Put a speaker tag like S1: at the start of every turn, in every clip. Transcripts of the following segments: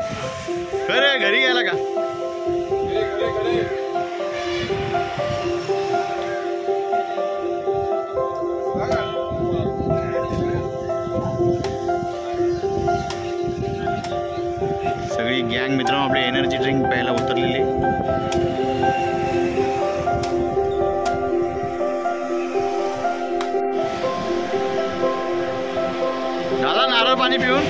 S1: खरे घरी गेला का? सगळी गँग मित्रांनो आपली एनर्जी ड्रिंक प्यायला उतरलेली. दादा नारळ पाणी पिऊन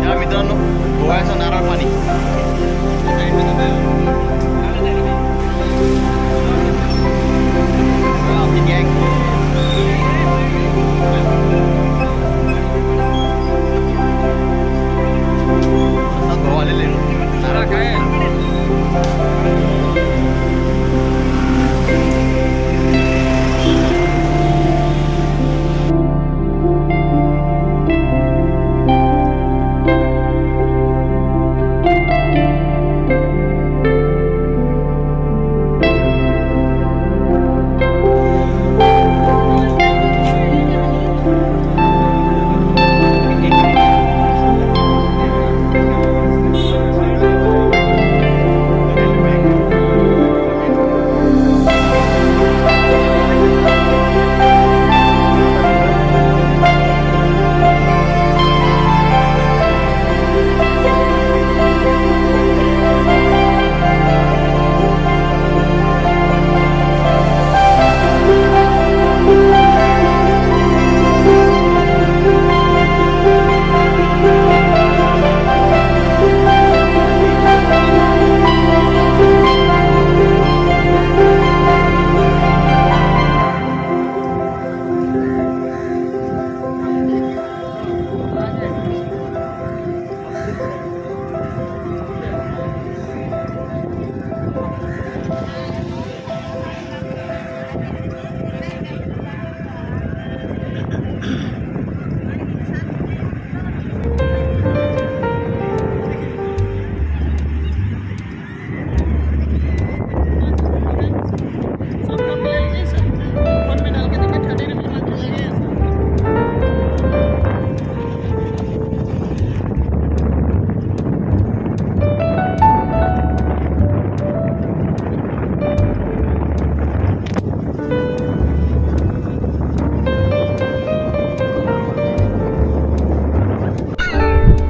S1: या मित्रांनो गोव्याचं नारळ पाणी. आपली गँग भाऊ आलेले. नारळ काय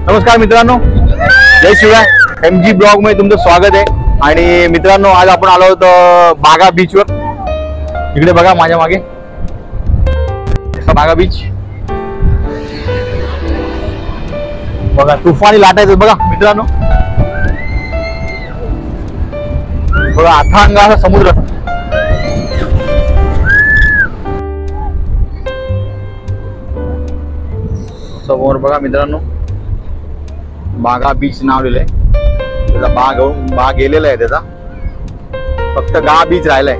S2: नमस्कार मित्रांनो, जय शिवराय. MG ब्लॉग मध्ये तुमचं स्वागत आहे. आणि मित्रांनो आज आपण आलो होतो बागा बीच वर. इकडे बघा माझ्या मागे बागा बीच बघा, तुफानी लाटा आहेत बघा मित्रांनो. बघा अथांग असा समुद्र. समोर बघा मित्रांनो बागा बीच नाव लिहिलंय. त्याचा बा गेलेला आहे त्याचा, फक्त गा बीच राहिलाय.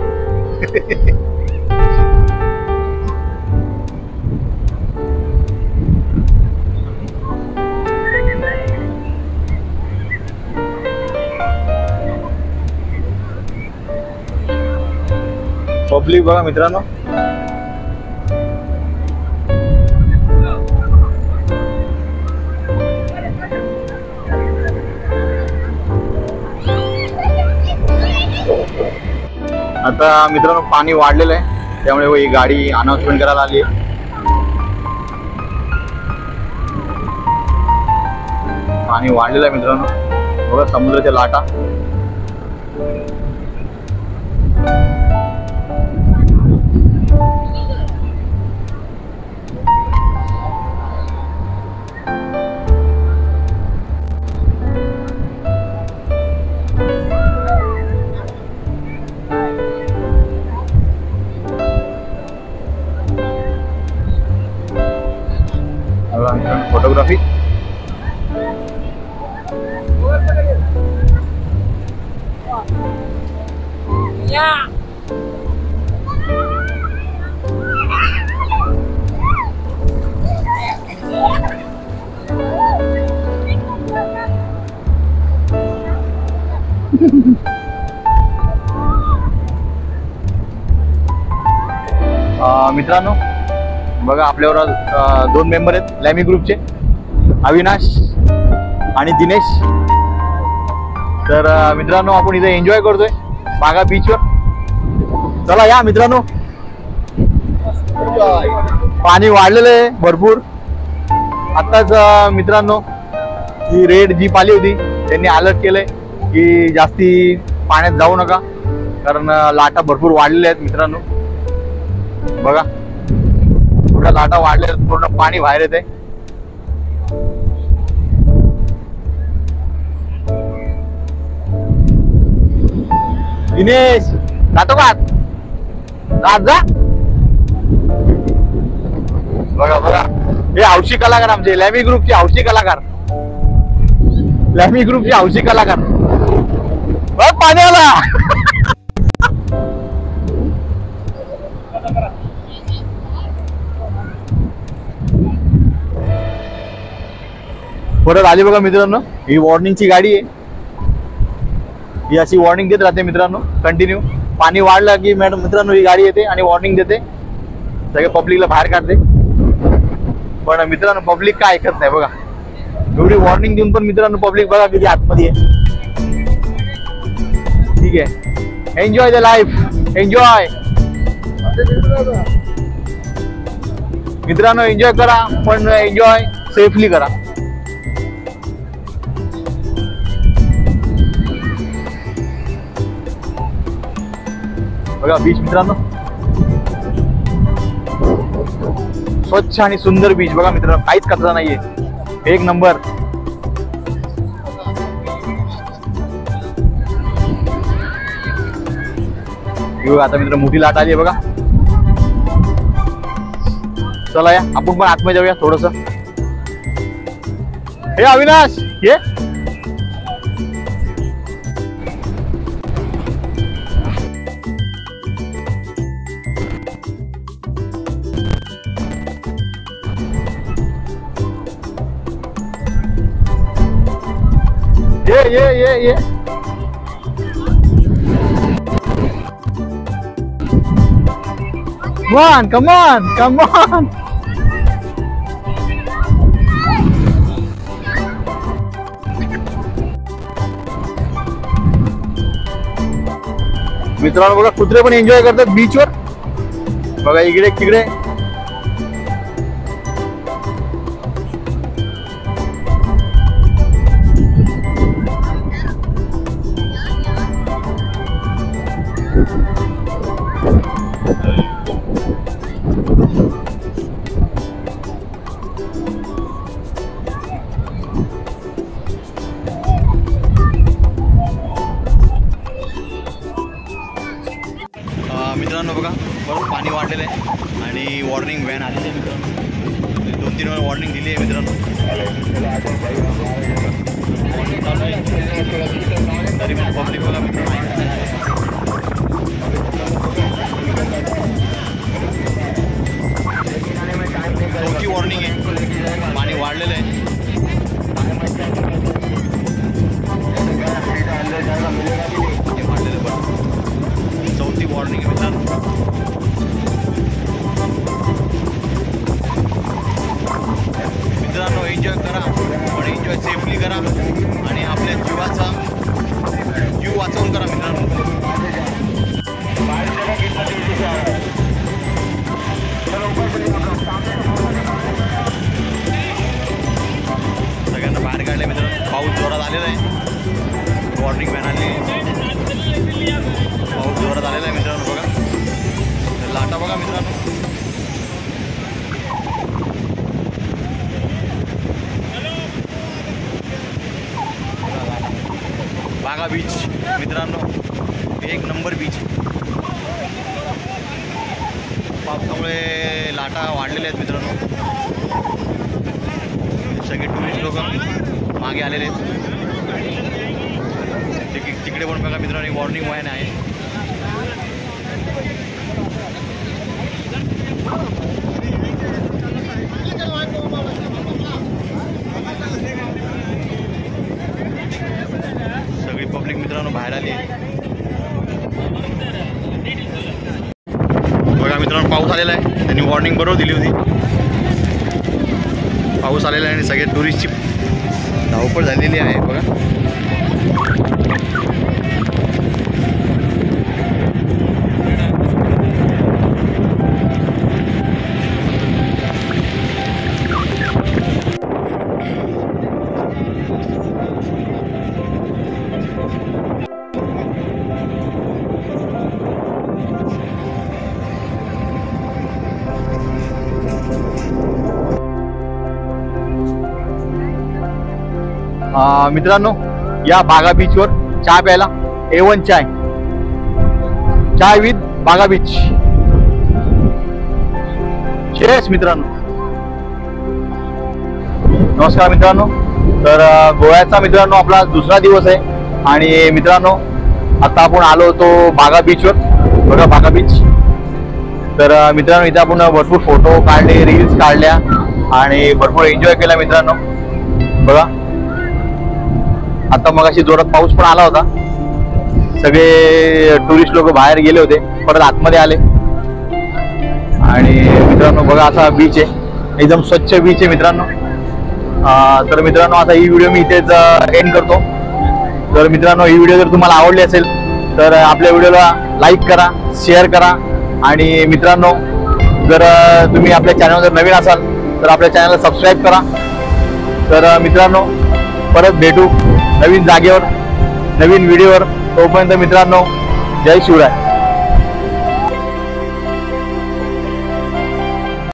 S2: पब्लिक बघा मित्रांनो. आता मित्रांनो पाणी वाढलेलं आहे, त्यामुळे ही गाडी अनाउन्समेंट करायला आली आहे. पाणी वाढलेलं आहे मित्रांनो. बघा समुद्राच्या लाटा. फोटोग्राफी. मित्रांनो बघा आपल्यावर दोन मेंबर आहेत लॅमी ग्रुपचे, अविनाश आणि दिनेश. तर मित्रांनो आपण इथे एन्जॉय करतोय बागा बीचवर. चला या मित्रांनो. पाणी वाढलेलं आहे भरपूर. आताच मित्रांनो ही रेड जीप आली होती, त्यांनी अलर्ट केलंय की जास्ती पाण्यात जाऊ नका, कारण लाटा भरपूर वाढलेल्या आहेत मित्रांनो. बघा थोड्या लाटा वाढल्या, पूर्ण पाणी बाहेर येते. दिनेश जातो का जा. बघा बघा हे हौशी कलाकार आमचे लॅमी ग्रुपचे हौशी कलाकार, लॅमी ग्रुपचे हौशी कलाकार. बघ पाणी आला. परत आली बघा मित्रांनो, ही वॉर्निंगची गाडी आहे. ही अशी वॉर्निंग देत राहते मित्रांनो कंटिन्यू. पाणी वाढलं की मॅडम मित्रांनो ही गाडी येते आणि वॉर्निंग देते, सगळे पब्लिकला बाहेर काढते. पण मित्रांनो पब्लिक काय ऐकत नाही बघा. एवढी वॉर्निंग देऊन पण मित्रांनो पब्लिक बघा किती आतमध्ये आहे. ठीक आहे, एन्जॉय द लाईफ, एन्जॉय मित्रांनो, एन्जॉय करा पण एन्जॉय सेफली करा. बघा बीच मित्रांनो, स्वच्छ आणि सुंदर बीच बघा मित्रांनो, काहीच कचरा नाहीये, एक नंबर. आता मित्र मोठी लाट आली आहे बघा. चला या आपण पण आतमध्ये जाऊया थोडस. हे अविनाश ये. ये come on. मित्रांनो बघा कुत्रे पण एन्जॉय करतात बीचवर. बघा इकडे तिकडे. मित्रांनो बघा बरोबर पाणी वाढलेलं आहे आणि वॉर्निंग व्हॅन आलेली आहे मित्रांनो. 2-3 वेळा वॉर्निंग दिली आहे मित्रांनो. वॉर्निंग चालू आहे तरी पण पब्लिक बघा मित्रांनो. चौथी वॉर्निंग आहे, पाणी वाढलेलं आहे. चौथी वॉर्निंग आहे मित्रांनो. मित्रांनो एन्जॉय करा पण एन्जॉय सेफली करा आणि आपल्या जीवाचा जीव वाचवून करा मित्रांनो. सगळ्यांना बाहेर काढले मित्रांनो. पाऊस जोरात आलेला आहे, वॉर्निंग व्हॅन आली. पाऊस जोरात आलेला आहे मित्रांनो. बघा लाटा बघा मित्रांनो. बागा बीच मित्रांनो एक नंबर बीच. पावसामुळे लाटा वाढलेल्या आहेत मित्रांनो. सगळे टुरिस्ट लोक मागे आलेले आहेत. तिकडे पण बघा मित्रांनो वॉर्निंग व्हॅन आहे. सगळी पब्लिक मित्रांनो बाहेर
S1: बघा मित्रांनो, पाऊस आलेला आहे. त्यांनी वॉर्निंग बरोबर दिली होती. पाऊस आलेला आहे आणि सगळे टुरिस्टची धावपळ झालेली आहे. बघा
S2: मित्रांनो, या बागा बीचवर चहा प्यायला A1 चाय विथ बागा बीच. चेस मित्रांनो. नमस्कार मित्रांनो. तर गोव्याचा मित्रांनो आपला दुसरा दिवस आहे आणि मित्रांनो आता आपण आलो होतो बागा बीचवर. बघा बागा बीच. तर मित्रांनो इथे आपण भरपूर फोटो काढले, रील्स काढल्या आणि भरपूर एन्जॉय केला मित्रांनो. बघा आता मगाशी जोरात पाऊस पण आला होता. सगळे टुरिस्ट लोक बाहेर गेले होते, परत आतमध्ये आले. आणि मित्रांनो बघा असा बीच आहे, एकदम स्वच्छ बीच आहे मित्रांनो. तर मित्रांनो आता ही व्हिडिओ मी इथेच एंड करतो. तर मित्रांनो ही व्हिडिओ जर तुम्हाला आवडली असेल तर आपल्या व्हिडिओला लाईक करा, शेअर करा. आणि मित्रांनो जर तुम्ही आपल्या चॅनलवर नवीन असाल तर आपल्या चॅनलला सबस्क्राईब करा. तर मित्रांनो परत भेटू नवीन जागेवर, नवीन व्हिडिओवर. तोपर्यंत मित्रांनो जय शिवराय.